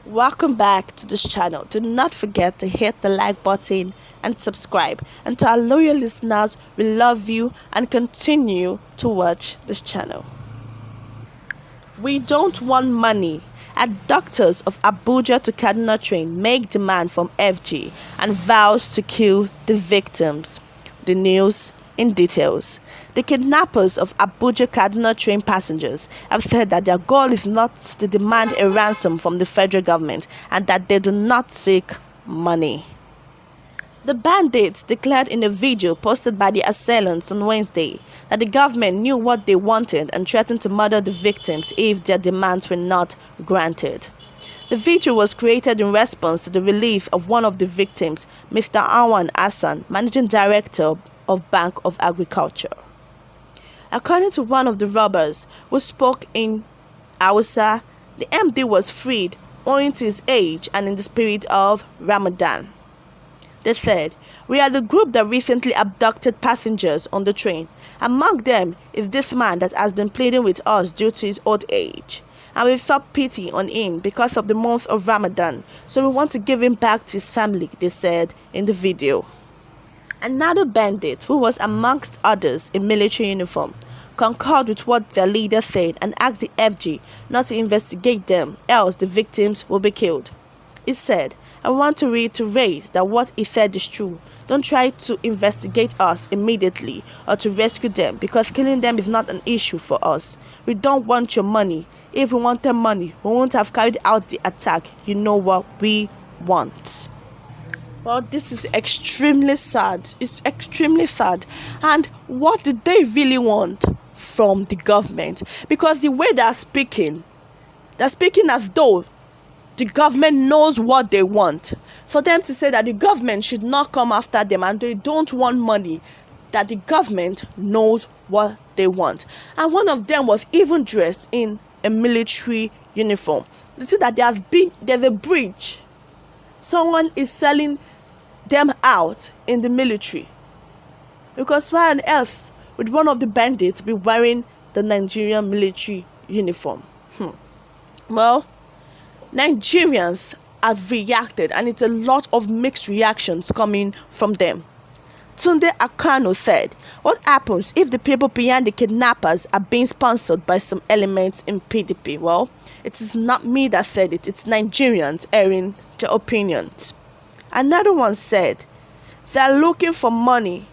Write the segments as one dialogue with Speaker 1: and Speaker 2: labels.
Speaker 1: Welcome back to this channel. Do not forget to hit the like button and subscribe. And to our loyal listeners, we love you and continue to watch this channel. We don't want money. Aßductors of Abuja to Kaduna train make demand from FG and vows to kill the victims. The news in details. The kidnappers of Abuja Kaduna train passengers have said that their goal is not to demand a ransom from the federal government and that they do not seek money. The bandits declared in a video posted by the assailants on Wednesday that the government knew what they wanted and threatened to murder the victims if their demands were not granted. The video was created in response to the release of one of the victims, Mr. Awan Hassan, managing director of Bank of Agriculture. According to one of the robbers who spoke in Hausa, the MD was freed owing to his age and in the spirit of Ramadan. They said, "We are the group that recently abducted passengers on the train. Among them is this man that has been pleading with us due to his old age. And we felt pity on him because of the month of Ramadan, so we want to give him back to his family," they said in the video. Another bandit, who was amongst others in military uniform, concurred with what their leader said and asked the FG not to investigate them, else the victims will be killed. He said, "I want to reiterate that what he said is true. Don't try to investigate us immediately or to rescue them, because killing them is not an issue for us. We don't want your money. If we wanted money, we won't have carried out the attack. You know what we want." Well, this is extremely sad. It's extremely sad. And what did they really want from the government? Because the way they're speaking as though the government knows what they want. For them to say that the government should not come after them and they don't want money, that the government knows what they want. And one of them was even dressed in a military uniform. You see that there's a breach. Someone is selling them out in the military, because why on earth would one of the bandits be wearing the Nigerian military uniform? Well, Nigerians have reacted, and it's a lot of mixed reactions coming from them. Tunde Akano said, "What happens if the people behind the kidnappers are being sponsored by some elements in PDP?" Well, it is not me that said it, it's Nigerians airing their opinions. Another one said, "They're looking for money.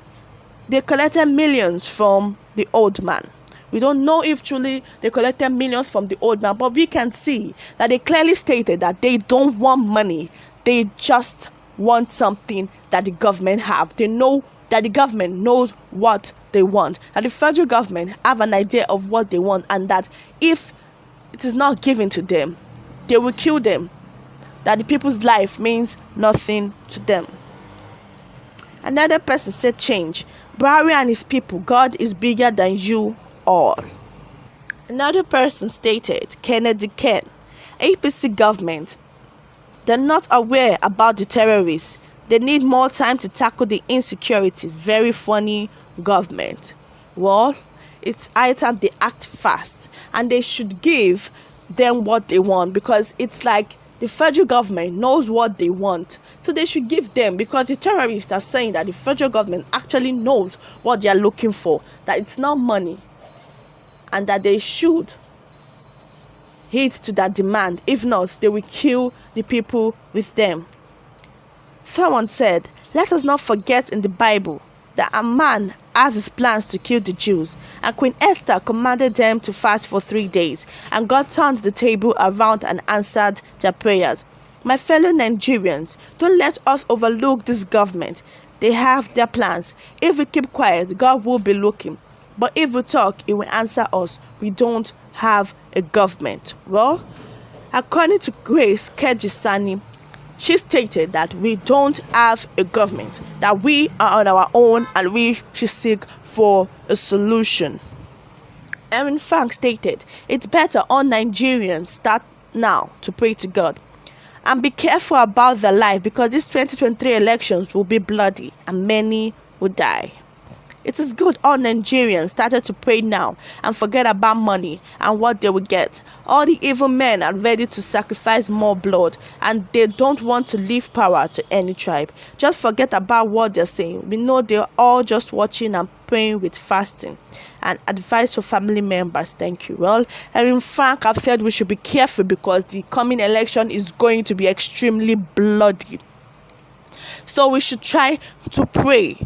Speaker 1: They collected millions from the old man." We don't know if truly they collected millions from the old man, but we can see that they clearly stated that they don't want money. They just want something that the government have. They know that the government knows what they want, that the federal government have an idea of what they want, and that if it is not given to them, they will kill them. That the people's life means nothing to them. Another person said, "Change. Buhari and his people, God is bigger than you all." Another person stated, "Kennedy Ken, APC government, they're not aware about the terrorists. They need more time to tackle the insecurities. Very funny government." Well, it's high time they act fast, and they should give them what they want, because it's like the federal government knows what they want, so they should give them, because the terrorists are saying that the federal government actually knows what they are looking for, that it's not money, and that they should heed to that demand. If not, they will kill the people with them. Someone said, "Let us not forget in the Bible that a man has his plans to kill the Jews, and Queen Esther commanded them to fast for 3 days, and God turned the table around and answered their prayers." My fellow Nigerians, don't let us overlook this government. They have their plans. If we keep quiet, God will be looking. But if we talk, He will answer us. We don't have a government. Well, according to Grace Kejisani, she stated that we don't have a government, that we are on our own and we should seek for a solution. Erin Frank stated, "It's better all Nigerians start now to pray to God and be careful about their life, because these 2023 elections will be bloody and many will die." It is good all Nigerians started to pray now and forget about money and what they will get. All the evil men are ready to sacrifice more blood and they don't want to leave power to any tribe. Just forget about what they're saying. We know they're all just watching and praying with fasting. And advice for family members. Thank you. Well, Erin Frank have said we should be careful because the coming election is going to be extremely bloody. So we should try to pray.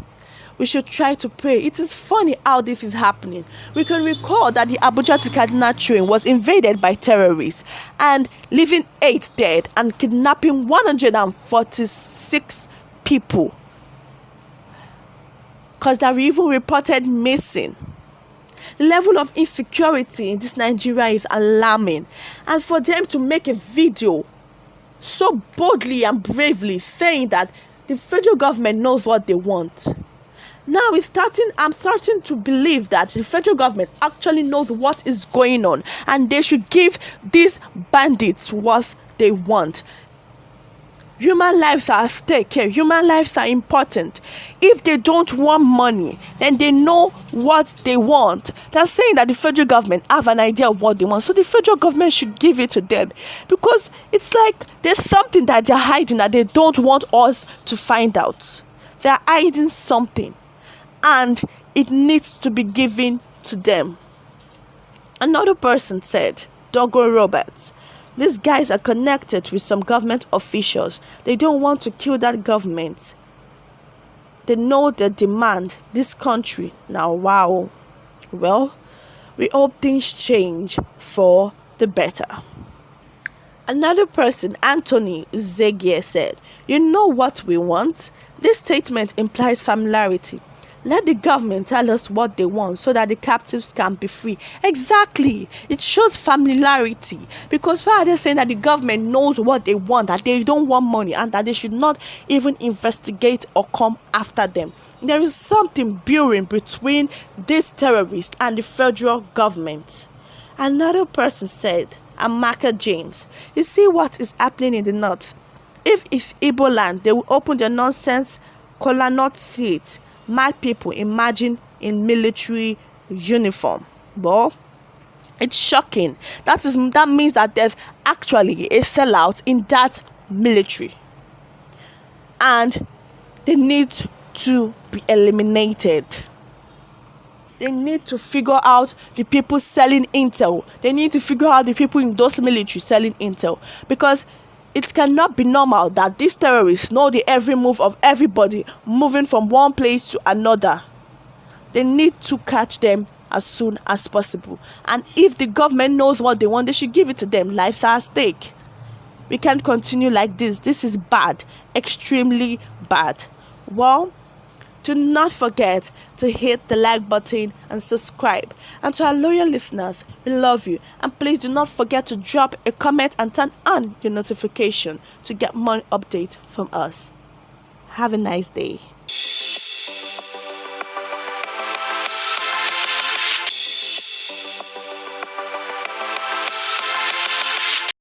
Speaker 1: We should try to pray. It is funny how this is happening. We can recall that the Abuja to Kaduna train was invaded by terrorists and leaving 8 dead and kidnapping 146 people. Because they were even reported missing. The level of insecurity in this Nigeria is alarming. And for them to make a video so boldly and bravely saying that the federal government knows what they want. Now I'm starting to believe that the federal government actually knows what is going on and they should give these bandits what they want. Human lives are at stake here. Human lives are important. If they don't want money, then they know what they want. They're saying that the federal government have an idea of what they want. So the federal government should give it to them. Because it's like there's something that they're hiding that they don't want us to find out. They're hiding something. And it needs to be given to them. Another person said, Dogo Roberts, these guys are connected with some government officials. They don't want to kill that government. They know they demand this country. Now, wow. Well, we hope things change for the better. Another person, Anthony Zegie, said, you know what we want? This statement implies familiarity. Let the government tell us what they want so that the captives can be free. Exactly. It shows familiarity. Because why are they saying that the government knows what they want, that they don't want money, and that they should not even investigate or come after them? There is something brewing between these terrorists and the federal government. Another person said, Amaka James, you see what is happening in the north? If it's Igbo land, they will open the nonsense Kola North Theatre. Mad people imagine in military uniform. Well, it's shocking. That means that there's actually a sellout in that military. And they need to be eliminated. They need to figure out the people selling intel. They need to figure out the people in those military selling intel. Because it cannot be normal that these terrorists know the every move of everybody moving from one place to another. They need to catch them as soon as possible. And if the government knows what they want, they should give it to them. Lives are at stake. We can't continue like this. This is bad. Extremely bad. Well, do not forget to hit the like button and subscribe. And to our loyal listeners, we love you. And please do not forget to drop a comment and turn on your notification to get more updates from us. Have a nice day.